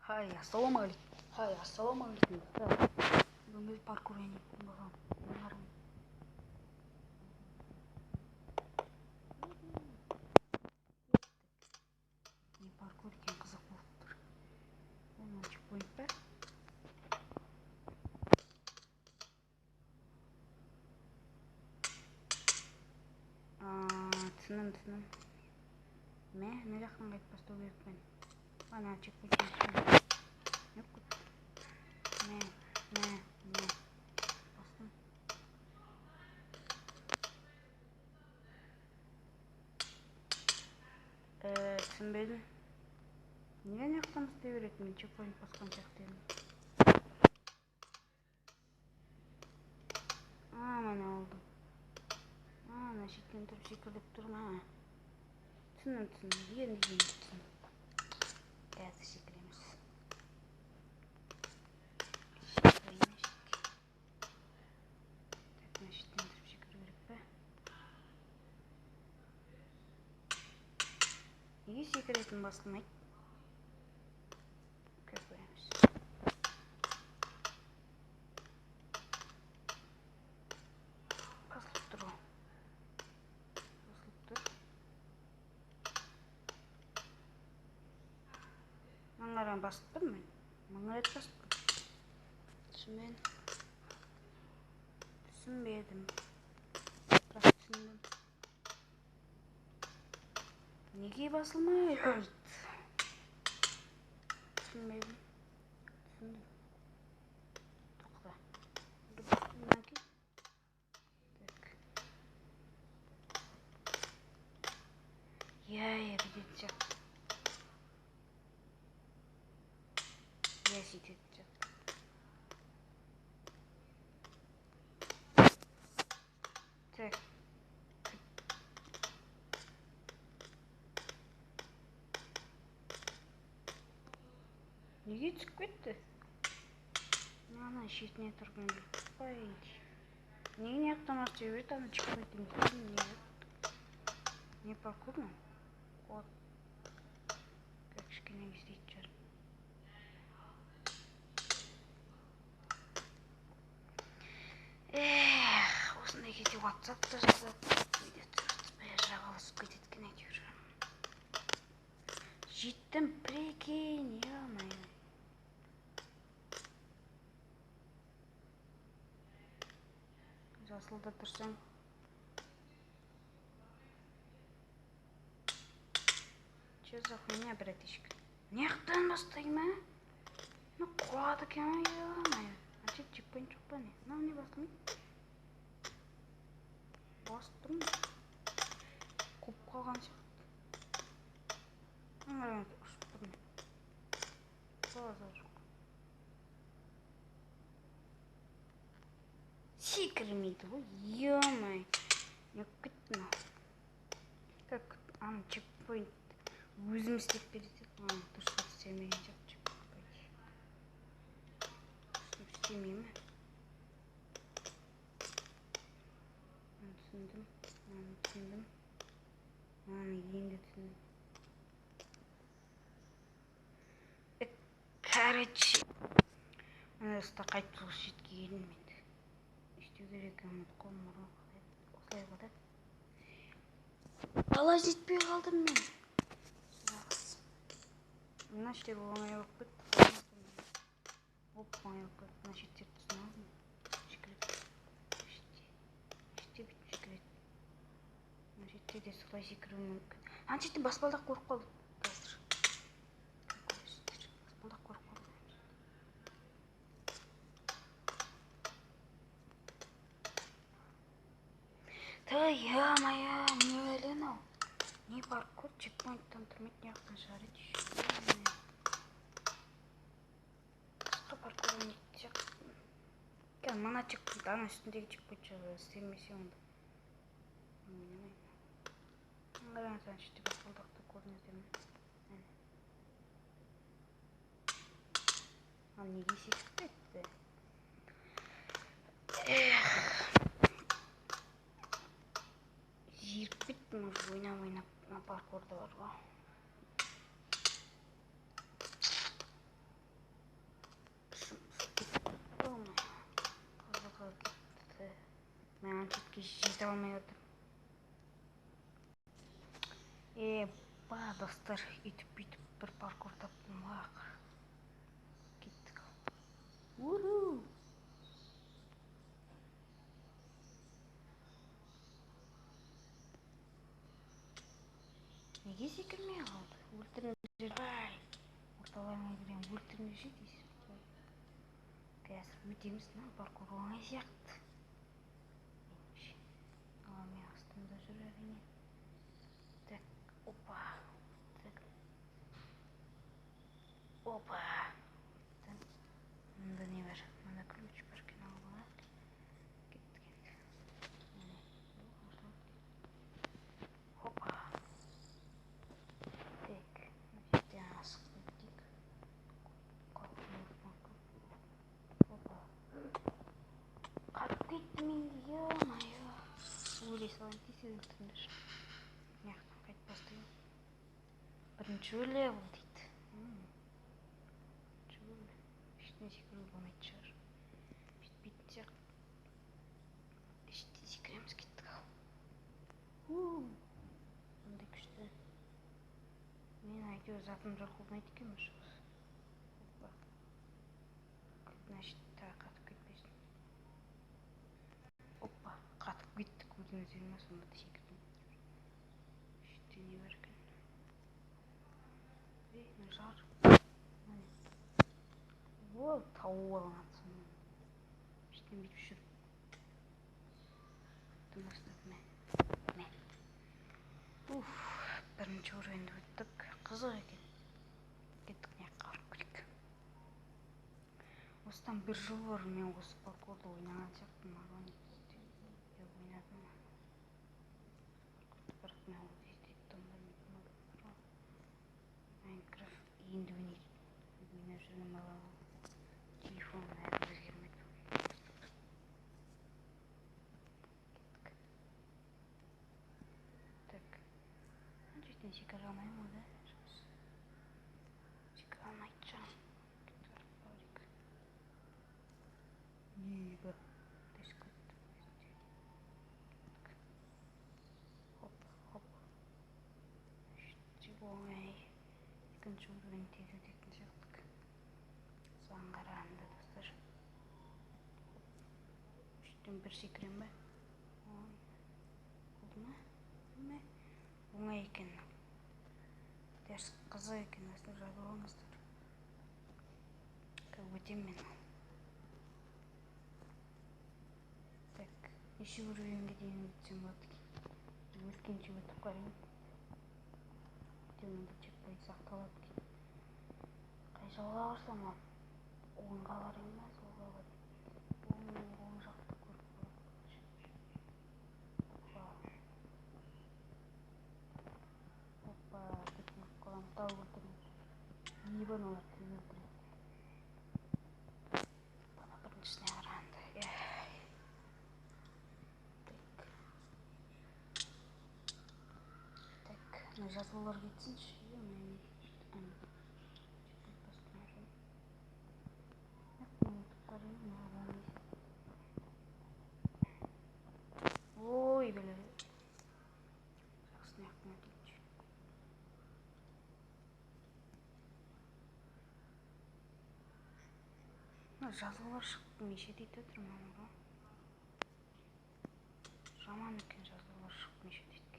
Ассалаумағалейкум. Бүгін біз паркур ойнайтын боламыз. Паркур екен қызық болып тұр. Оны чекпоинт бар. Тыным. Мына жақтан қайтып бастау керек мен. Ана чекпоинт. Түсінбедім. Неге ана жақтан істей береді? Мен чекпоинт басқан сияқты едім. Мана oldu. Ана шеттен тұрып секіріп тұр ма? Түсіндім. Енді түсіндім. Қазір секіреміз. Шеттен тұрып секіру керек пе? Неге секіретін басылмайды? Көреміз. Басылып тұр. Маңғаран басып тұр мен. Маңғарат басып тұр. Түсінбедім. Бірақ түсіндім. Неге басылмай? Түсінбедім. Түсіндім. Тоқта. Әбедет жақ. Сөйтет жақ. Так. Неге түсіп кетті? Ана шетіне тұрған жоқ. Неге не ақтамас деп еді? Ана шығып кеткен. Не паркур ма? Вот. Как кішкене істейді жар. Осындай кезде WhatsApp-та жазады. Жағалысып кететкен әйтеуір. Жеттім, прикинь, ё-моё. Жасылда тұрсаң. Че за хуйня, братишка? Не жақтан бастаймын, а? Ну, қуады екен, ё-моё. Ачет чекпоинт жоқ па не? Мынау не басылмайды? Басып тұрмын. Қуып қалған сияқты. Аңғаран ұшып тұрмын. Базар жоқ. Секірмейді ғой, ё-моё. Не күттім ау. Как ана чекпоинт өзім істеп береді. Дұрысқа істемеген сияқты чекпоинт. Істемей ме? Түсіндім. Енді түсіндім. Короче. Ана жаста қайтып сол шетке келдім мен. Істеу керек ұмытқым мұрын осылай ғой да. Ала жетпей қалдым мен. Мына шетер оңай болып кетті. Оңай болып кетті. Мына шеттер түсін алдым. Шекірет. Шетте бүйтіп шекірет. Мына шетте де солай секіру мүмкін. Ана шетте баспалдақ көріп қалдым. Қазір. Баспалдақ көріп қалдым. Ё-моё, не өлен ау. Не паркур, чекпоинттан тұрмайды, не жақтан шығарады еще. Қысқа паркур ойнайды жақ. Мына чекпоинт, ана үстіндегі чекпоинт істемесе онда. Аңғаран сан шетте баспалдақты көрінеді ме? Ал неге секіп кетті? Жиріп кеттім, уже ойнап паркурда бар ғой. алмай отыр. Достар, үйтіп бір паркур таптым. Кеттік. Уру! Неге секірмей қалды? Өлтіріңдер. Орталарыңа кірем, өлтіріңдер дейсіз. Қазір өтеміз, паркур оңай сияқты. Мен астымда жүр әрине. Так, опа. Опа. Мында не бар? Мында ключ бар екен, алып алайық. Кеттік. Опа. Так, жерден асық өттік. Опа. Қатып кетті менде, ё-майо. Өлей салайын тез өлтіріңдер. Мияқтан қайтып бастайын. Бірінші өле бұл дейді. Ештеңе секіру болмайтын шығар. Бүйтпейтін сияқты. Ештеңе секіреміз, кеттік ал. Бұндай күшті. Мен әйтеуір затым жоқ болмайды екен бұл шығыс. Опа. Значит, қатып кетпесін. Опа, қатып кеттік. Өзіңіз елме, сонда да секірдім. Ештеңе бар екен. Жар. Тауып алғансың. Ештен бүйтіп жүріп. Бастап мә. Бірінші уровеньді өттік. Қызық екен. Кеттік, не қарып көрейік. Осыдан бір жыл бұрын мен осы паркурды ойнаған сияқтымын. Ойнадым. Бірақ мен ол кезде Майнкрафт енді ойнап жүрген балам. Телефонын әлі өзгермеді. Кеттік. Так. Жетен секіре алмаймын ғой, да? Секіре алмайды жаң. Ебі. Хоп. Оңай. Екінші уровень тез өтетін сияқтық. Соған қарағанда, достар. Үштен бір секірем бе? Болды ма? Оңай екен. Дәріс қызық екен, осыны жазып алыңыздар. Өтем мен. Так, неше уровеньге дейін өтсем болады екен. Өткенше өтіп қарайын. Өтемінде чекпойнт сақталады екен. Қай жолға барсам ал? Оңға барайын ба, солға барайын? Оң жақты көріп болады. Опа, кетіп қалам, тау өлтірейін. Ебан олар тез өлтірейін. Бана біріншісіне қарағанда. Так, жазылулар кетсінші. Ой, бәле. Жақсын яқтың өтейінші. Жазылулар шықты, меше дейді тұрман ба? Жаман екен жазылулар шықты, меше дейді.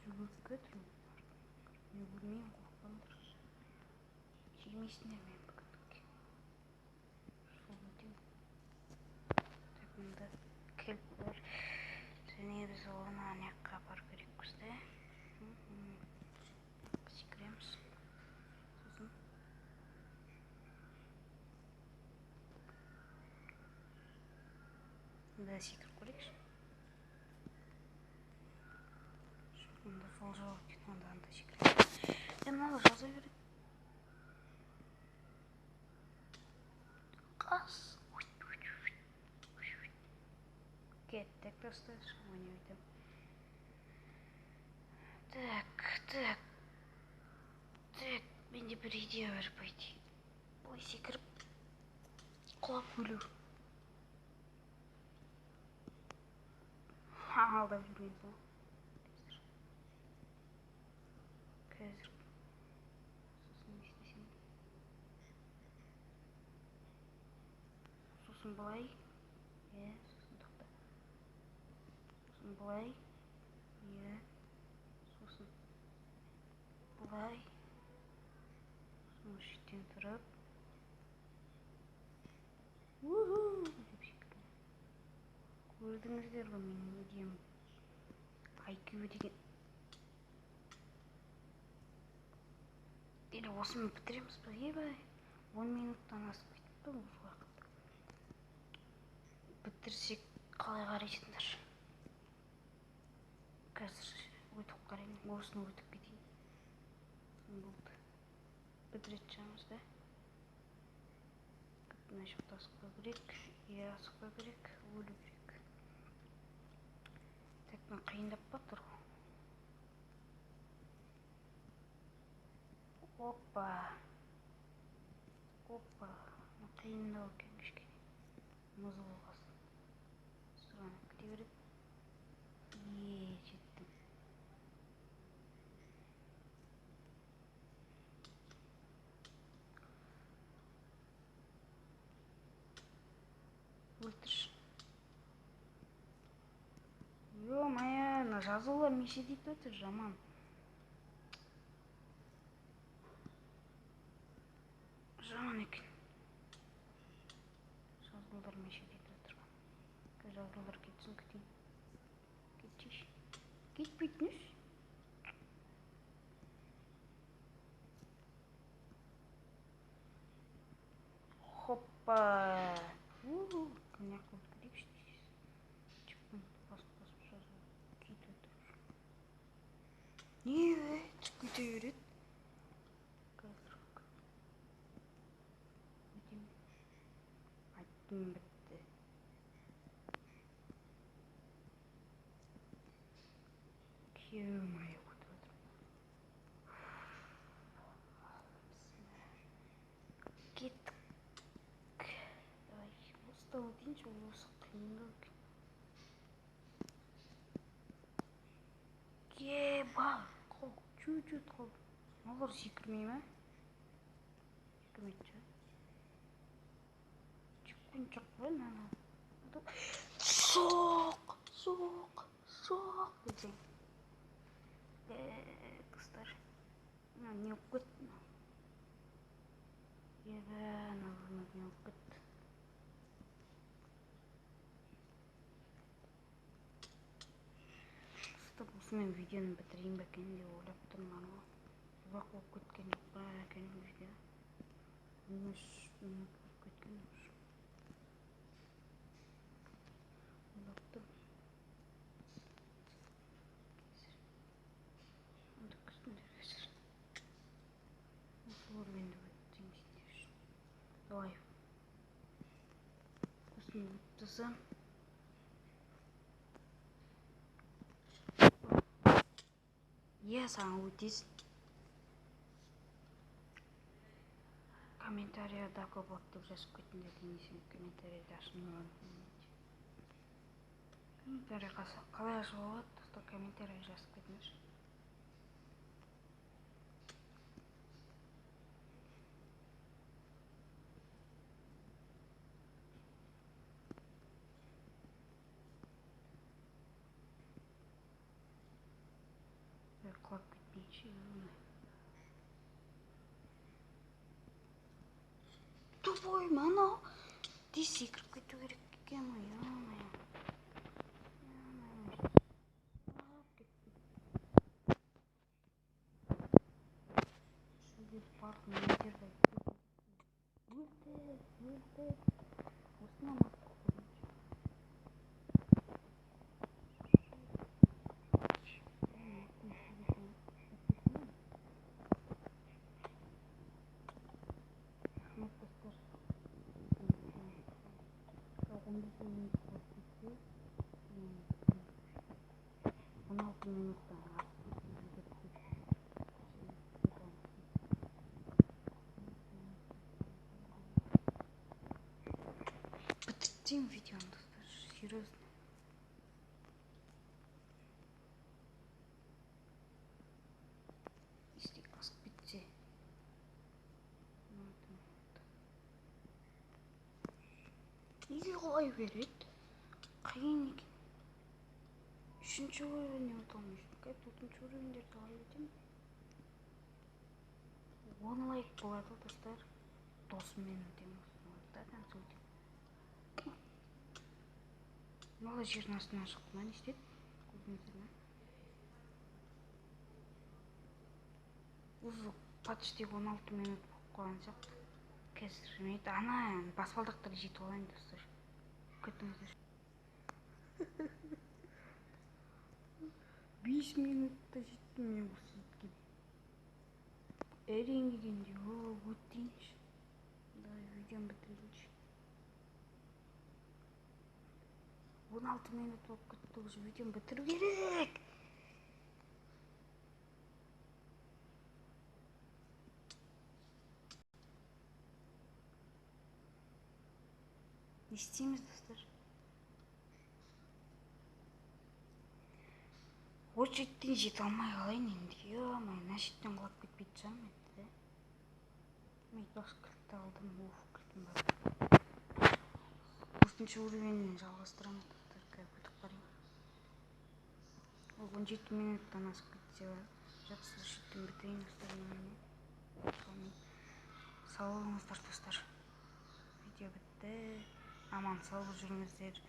Жүгіріп тұрмын. Мен көрмейін, қорқпам тұрыз. Жемейсіңдер мен бүгіндікке. Сол өтем. Так, мұнда келіп бар. Және біз оған анияққа бар керекпіз, да? Секіреміз. Сосын. Мұнда секіріп көрейікші. Мұнда жол жоқ екен, онда анда секіреміз. Мынау жаза береді. Қас. Кеттік, достар. Ойнай өтем. Так. Менде бір идея бар, пойти. Ой, секіріп. Құлап өлу. Алдап жүрмейді бұл. Қазір. Сосын не істесем. Сосын былай. Сосын тоқта. Сосын былай. Сосын былай. Сосын шеттен тұрып. Көрдіңіздер ғой менің идеям. IQ деген. Или осымен бітіреміз бе? Ебай. 10 минуттан асып кетіпті бұл уақыт. Бітірсек қалай қарайсыңдар? Қазір өтіп қараймын. Осыны өтіп кетейін. Болды. Бітіретін шығармыз да? Мына жақта асықпау керек. Асықпау керек. Өлу керек. Так, мен қиындап па тұр ғой. Опа. Қиындау екен кішкене. Мұзы болғасын. Сұраны күте береді. Жеттім. Өлтірші. Ё-моё, жазулар меше дейді өте жаман. Жаман екен. Жазулар меше дейді отырған. Жазулар кетсін күтейін. Кетшеш. Кетпейтініш. Хоппа. Коньяк өтіп кетейікші дейсіз. Чекпоинтті басып жазу. Кейт өтіп. Не? Чек кете береді. Қазір. Өтем. Айттым бітті. Ё-моё, өтіп отыр. Кеттік. Давай, осыда өтейінші, осы қиындау екен. Еба, қол, чуть-чуть қол. Олар секірмей ме? Секірмейді жа. Чекпен жоқ қой, нана. Соқ десең. Қыздар. Не оқып кетті? Еба, не оқып кетті? Осымен видеоны бітірейін бәкен деп ойлап тұрмын ғой. Ұзақ болып кеткен жоқ па екен видео. 13 минут болып кеткен жоқ. Ойлап тұрмын. Онда күстіңдер кәсір. Осы орменді өттейін сендер үшін. Давай. Осымен өттісім. Саған өтесін. Комментарияда көп оттып жазып кетіңдер деймесен комментарияда ашылмаған. Комментария қалай ашып болады? Комментария жазып кетіңдер. Құлап кетпейінші. Тупой, мана. Тез секіріп кету керек екен ғой. Шөлдеп барлық немдерді өлді. Осынан артық көрінші. Бітсем видеоны достар, серьезно. Если асып бітсе. Неге қалай береді? Қиын екен. Үшінші уровенде оталмай жүрмін. Төртінші уровендерді қалай өтемін? 10 лайк болады достар. Досыммен өтемін. Мала жердің астынан шықты ма, не істеді? Көрдіңіздер ме? Уже почти 16 минут болып қалған сияқты. Қазір ана баспалдақтарға жетіп алайын достар. Күтіңіздер. 5 минутта жеттім мен осы жеткен. Әрең дегенде өтейінші. Давай видеоны бітірейінші. 16 минут болып кетті, уже видеоны бітіру керек. Не істейміз достар? Очереттен жете алмай қалайын енді. Ё-май, мына шеттен құлап кетпейтін шығармын енді, да? Мен басқа кілтті алдым, кілтім бар. 4-ші уровеннен жалғастырамын достар, өтіп қарайын. 17 минуттан асып кетсе жақсы, шеттен бітірейін достар. Сау болыңыздар достар. Видео бітті. Аман сау жүріңіздер.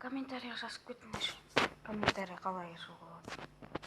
Комментария жазып кетіңдер. Комментария қалай жазуға болады?